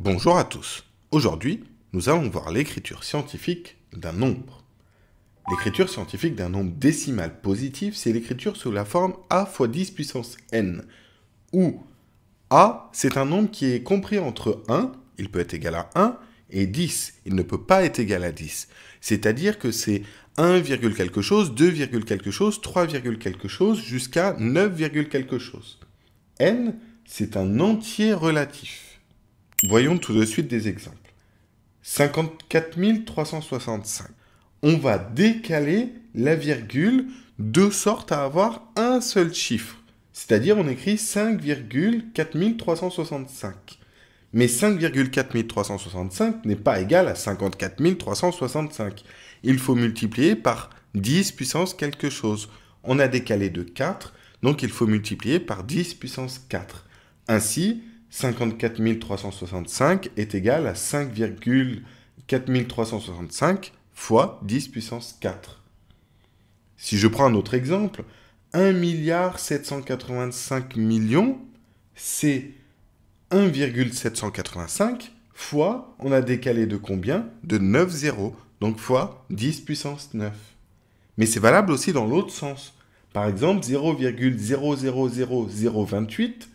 Bonjour à tous. Aujourd'hui, nous allons voir l'écriture scientifique d'un nombre. L'écriture scientifique d'un nombre décimal positif, c'est l'écriture sous la forme a fois 10 puissance n, où a, c'est un nombre qui est compris entre 1, il peut être égal à 1, et 10, il ne peut pas être égal à 10. C'est-à-dire que c'est 1, quelque chose, 2, quelque chose, 3, quelque chose, jusqu'à 9, quelque chose. N, c'est un entier relatif. Voyons tout de suite des exemples. 54 365. On va décaler la virgule de sorte à avoir un seul chiffre. C'est-à-dire on écrit 5,4 365. Mais 5,4 365 n'est pas égal à 54 365. Il faut multiplier par 10 puissance quelque chose. On a décalé de 4, donc il faut multiplier par 10 puissance 4. Ainsi, 54 365 est égal à 5,4 365 fois 10 puissance 4. Si je prends un autre exemple, 1,785 milliard, c'est 1,785 fois, on a décalé de combien? De 9 zéros, donc fois 10 puissance 9. Mais c'est valable aussi dans l'autre sens. Par exemple, 0,000028,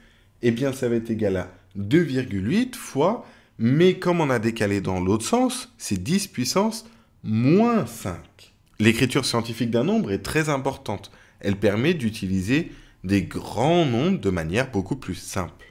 eh bien ça va être égal à 2,8 fois, mais comme on a décalé dans l'autre sens, c'est 10 puissance moins 5. L'écriture scientifique d'un nombre est très importante. Elle permet d'utiliser des grands nombres de manière beaucoup plus simple.